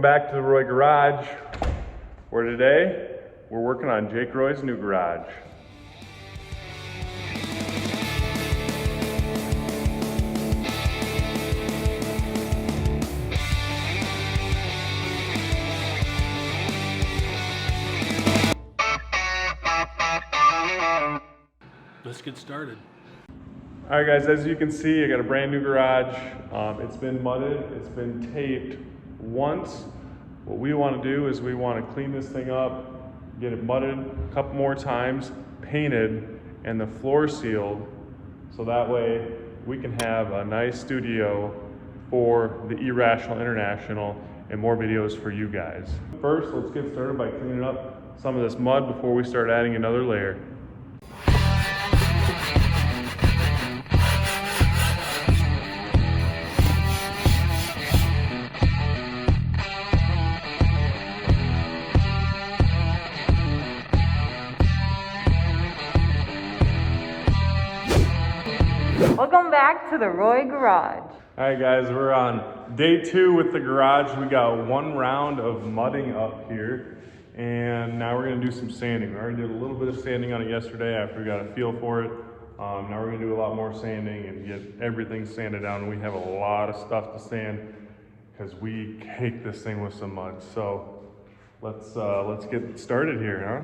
back to the Roy Garage, where today we're working on Jake Roy's new garage. Let's get started. All right guys, as you can see, I got a brand new garage. It's been mudded, it's been taped once. What we want to do is we want to clean this thing up, get it mudded a couple more times, painted, and the floor sealed, so that way we can have a nice studio for the Irrational International and more videos for you guys. First, let's get started by cleaning up some of this mud before we start adding another layer. Welcome back to the Roy Garage. All right guys, we're on day 2 with the garage. We got one round of mudding up here, and now we're gonna do some sanding. We already did a little bit of sanding on it yesterday after we got a feel for it. Now we're gonna do a lot more sanding and get everything sanded down. And we have a lot of stuff to sand because we caked this thing with some mud. So let's get started here, huh?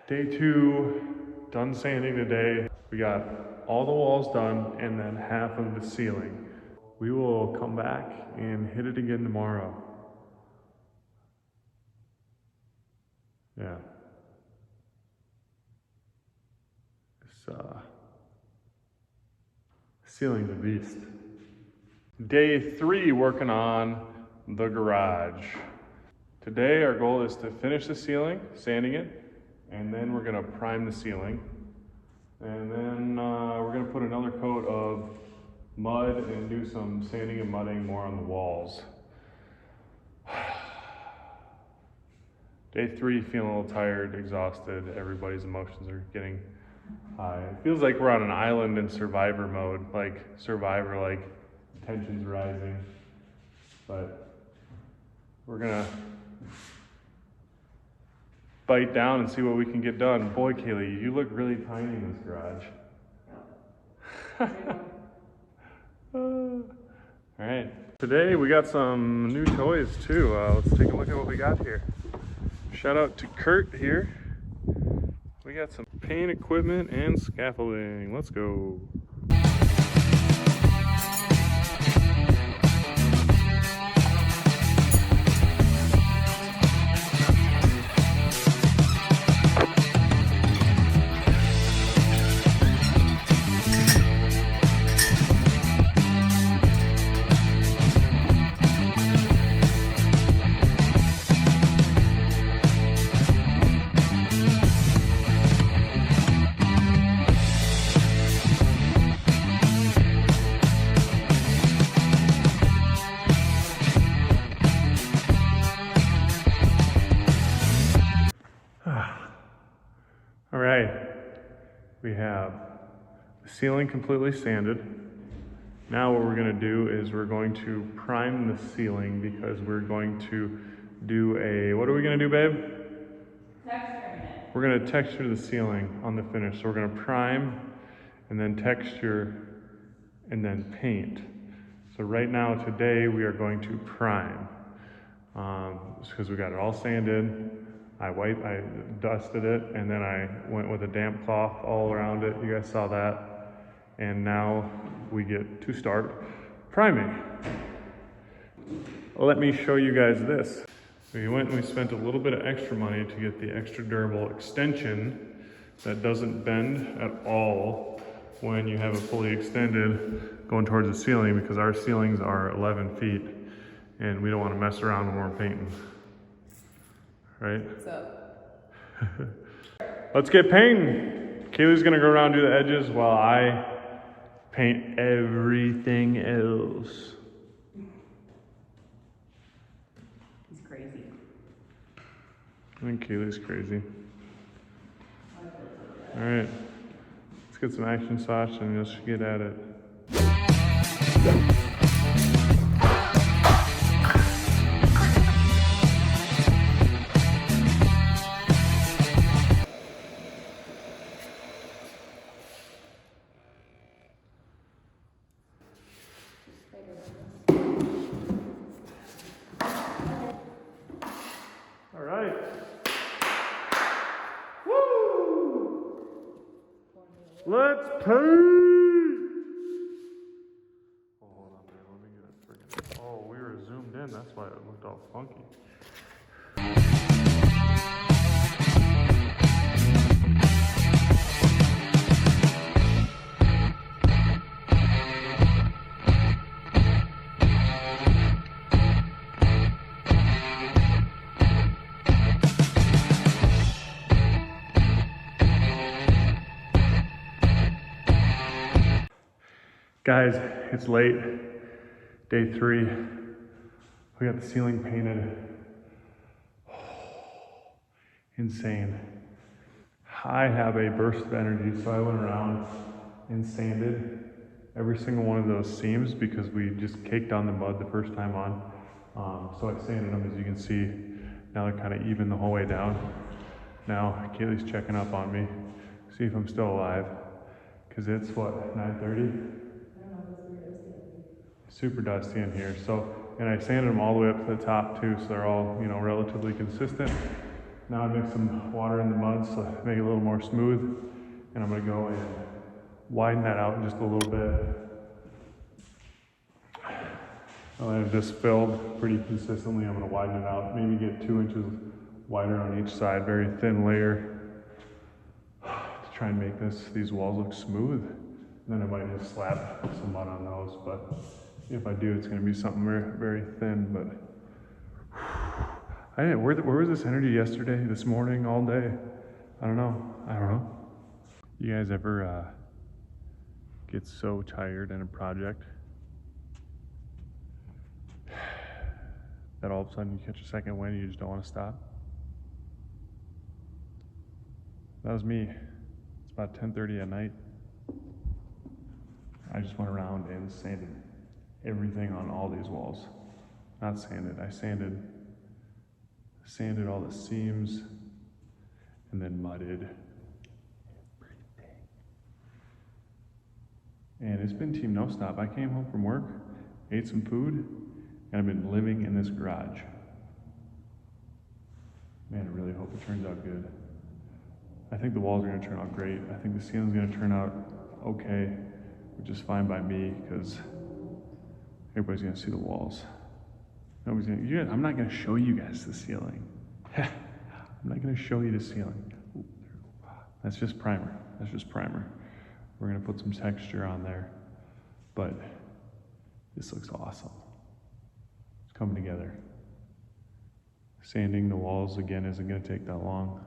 Day 2, done sanding today. We got all the walls done and then half of the ceiling. We will come back and hit it again tomorrow. Yeah. This ceiling's a beast. Day 3, working on the garage. Today our goal is to finish the ceiling, sanding it, and then we're gonna prime the ceiling. And then we're gonna put another coat of mud and do some sanding and mudding more on the walls. Day 3, feeling a little tired, exhausted. Everybody's emotions are getting high. It feels like we're on an island in survivor mode, like survivor, like tension's rising. But we're gonna bite down and see what we can get done. Boy, Kaylee, you look really tiny in this garage. All right. Today we got some new toys too. Let's take a look at what we got here. Shout out to Kurt here. We got some paint equipment and scaffolding. Let's go. All right, we have the ceiling completely sanded. Now what we're gonna do is we're going to prime the ceiling because we're going to do what are we gonna do, babe? Texturing it. We're gonna texture the ceiling on the finish. So we're gonna prime and then texture and then paint. So right now, today, we are going to prime. Because we got it all sanded. I dusted it, and then I went with a damp cloth all around it. You guys saw that. And now we get to start priming. Let me show you guys this. We went and we spent a little bit of extra money to get the extra durable extension that doesn't bend at all when you have it fully extended going towards the ceiling, because our ceilings are 11 feet and we don't want to mess around when we're painting. Right? What's up? Let's get painting. Kaylee's gonna go around and do the edges while I paint everything else. He's crazy. I think Kaylee's crazy. All right, let's get some action shots and just get at it. All right. Woo! Let's paint! Oh, hold on there. Let me get a friggin'. Oh, we were zoomed in. That's why it looked all funky. Guys, it's late, day 3. We got the ceiling painted. Insane. I have a burst of energy, so I went around and sanded every single one of those seams because we just caked on the mud the first time on. So I sanded them, as you can see. Now they're kind of even the whole way down. Now Kaylee's checking up on me, see if I'm still alive, because it's what, 9:30? Super dusty in here. So, and I sanded them all the way up to the top too, so they're all, you know, relatively consistent. Now I mix some water in the mud so make it a little more smooth, and I'm gonna go and widen that out just a little bit. I've just filled pretty consistently. I'm gonna widen it out, maybe get 2 inches wider on each side, very thin layer, to try and make these walls look smooth. And then I might just slap some mud on those, but if I do, it's going to be something very, very thin. But I didn't. Where was this energy yesterday, this morning, all day? I don't know. You guys ever get so tired in a project that all of a sudden you catch a second wind and you just don't want to stop? That was me. It's about 10:30 at night. I just went around and sanded everything on all these walls. Not sanded, I sanded all the seams and then mudded everything. And it's been Team No Stop. I came home from work, ate some food, and I've been living in this garage. Man, I really hope it turns out good. I think the walls are gonna turn out great. I think the ceiling's gonna turn out okay, which is fine by me because everybody's gonna see the walls. I'm not gonna show you guys the ceiling. I'm not gonna show you the ceiling. That's just primer. We're gonna put some texture on there, but this looks awesome. It's coming together. Sanding the walls again isn't gonna take that long.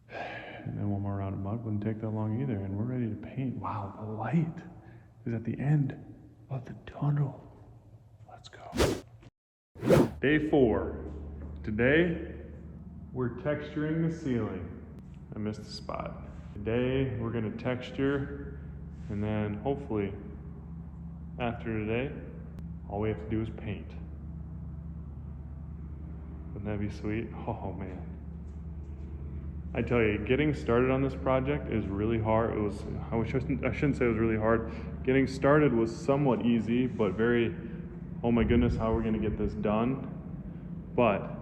And then one more round of mud wouldn't take that long either, and we're ready to paint. Wow, the light is at the end of the tunnel. Let's go. Day 4. Today, we're texturing the ceiling. I missed a spot. Today, we're gonna texture, and then hopefully, after today, all we have to do is paint. Wouldn't that be sweet? Oh man. I tell you, getting started on this project is really hard. I shouldn't say it was really hard. Getting started was somewhat easy, but very, oh my goodness, how are we gonna get this done? But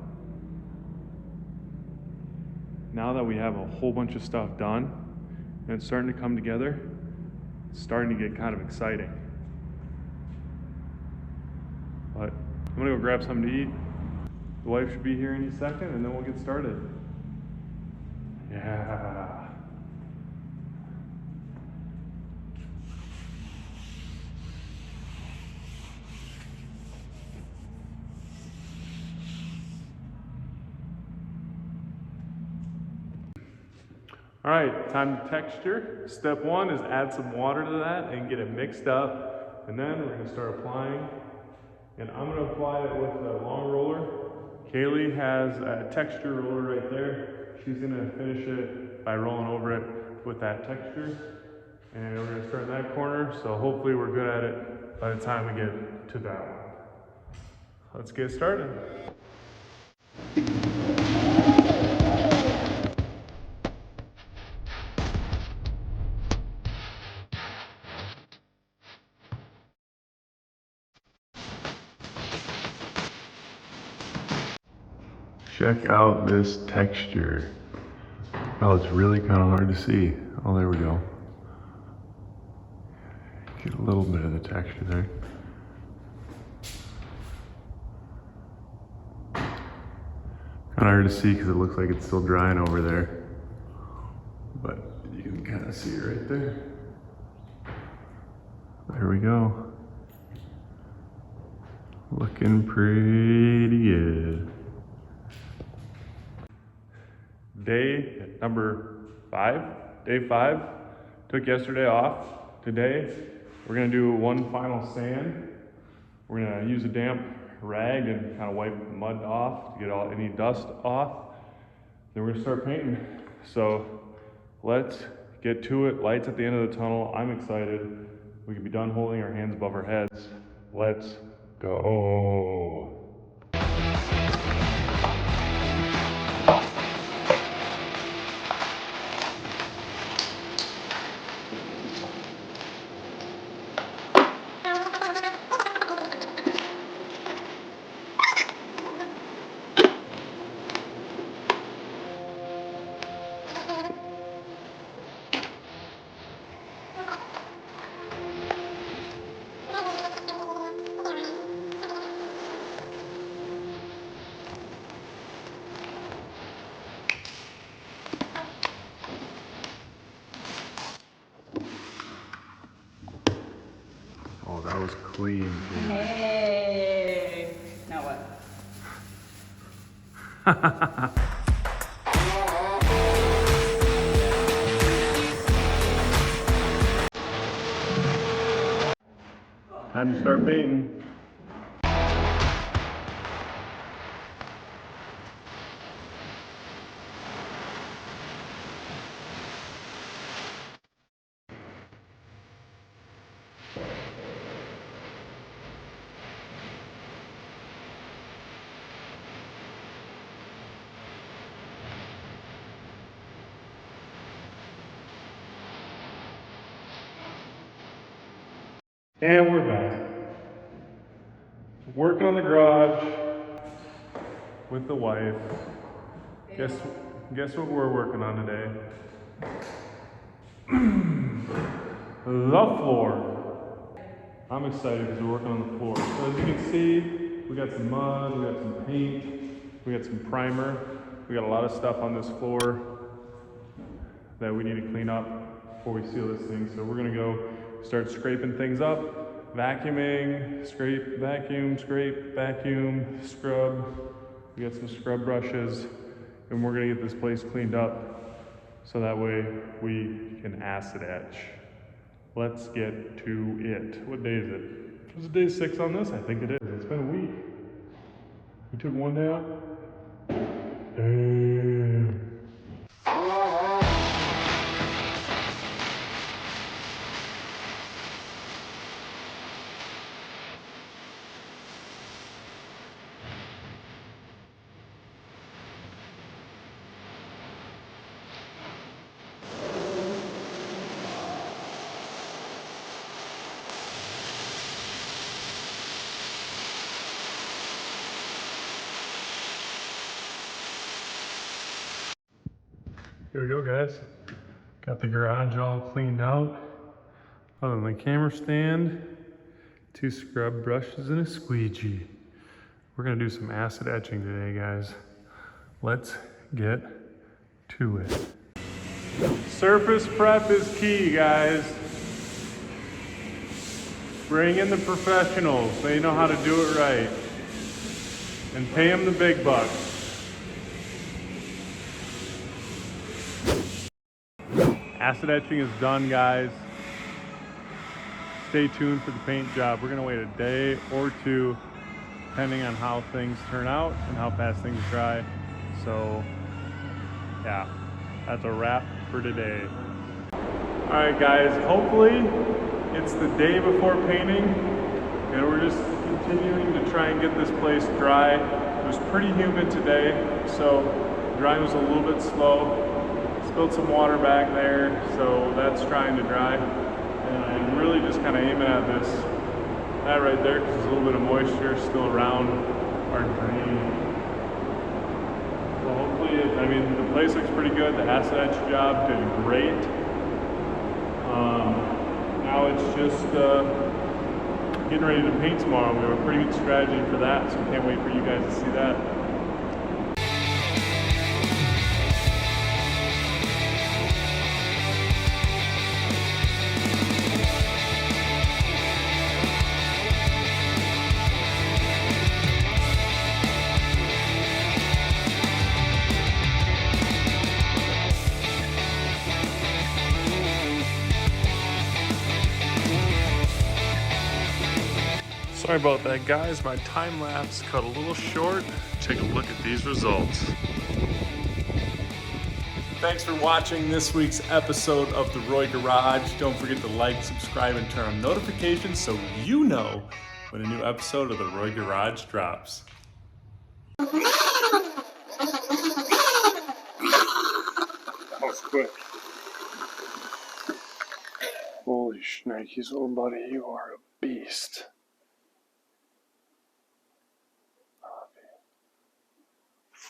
now that we have a whole bunch of stuff done and it's starting to come together, it's starting to get kind of exciting. But I'm gonna go grab something to eat. The wife should be here any second, and then we'll get started. Yeah. All right, time to texture. Step 1 is add some water to that and get it mixed up. And then we're gonna start applying. And I'm gonna apply it with a long roller. Kaylee has a texture roller right there. She's gonna finish it by rolling over it with that texture. And we're gonna start in that corner, so hopefully we're good at it by the time we get to that one. Let's get started. Check out this texture. Oh, it's really kind of hard to see. Oh, there we go. Get a little bit of the texture there. Kind of hard to see because it looks like it's still drying over there. But you can kind of see it right there. There we go. Looking pretty good. Day five. Took yesterday off. Today, we're gonna do one final sand. We're gonna use a damp rag and kind of wipe the mud off to get any dust off. Then we're gonna start painting. So let's get to it. Lights at the end of the tunnel. I'm excited. We can be done holding our hands above our heads. Let's go. Oh, that was clean. Dude. Hey. Now what? Time to start painting. And we're back. Working on the garage with the wife. Guess what we're working on today? The floor. I'm excited because we're working on the floor. So as you can see, we got some mud, we got some paint, we got some primer. We got a lot of stuff on this floor that we need to clean up before we seal this thing. So we're gonna go start scraping things up, vacuuming, scrape, vacuum, scrape, vacuum, scrub. We got some scrub brushes, and we're gonna get this place cleaned up so that way we can acid etch. Let's get to it. What day is it? Is it day 6 on this? I think it is. It's been a week. We took one day off. Damn. Here we go, guys. Got the garage all cleaned out. Other than the camera stand, 2 scrub brushes and a squeegee. We're gonna do some acid etching today, guys. Let's get to it. Surface prep is key, guys. Bring in the professionals. They know how to do it right. And pay them the big bucks. Acid etching is done, guys. Stay tuned for the paint job. We're gonna wait a day or 2, depending on how things turn out and how fast things dry. So yeah, that's a wrap for today. Alright guys, hopefully it's the day before painting and we're just continuing to try and get this place dry. It was pretty humid today, so drying was a little bit slow. Spilled some water back there, so that's trying to dry. And I'm really just kind of aiming at that right there, because there's a little bit of moisture still around our drain. So hopefully, I mean, the place looks pretty good. The acid etch job did great. Now it's just getting ready to paint tomorrow. We have a pretty good strategy for that, so can't wait for you guys to see that. Sorry about that, guys. My time lapse cut a little short. Take a look at these results. Thanks for watching this week's episode of The Roy Garage. Don't forget to like, subscribe, and turn on notifications so you know when a new episode of The Roy Garage drops. That was quick. Holy shnikes, little buddy, you are a beast.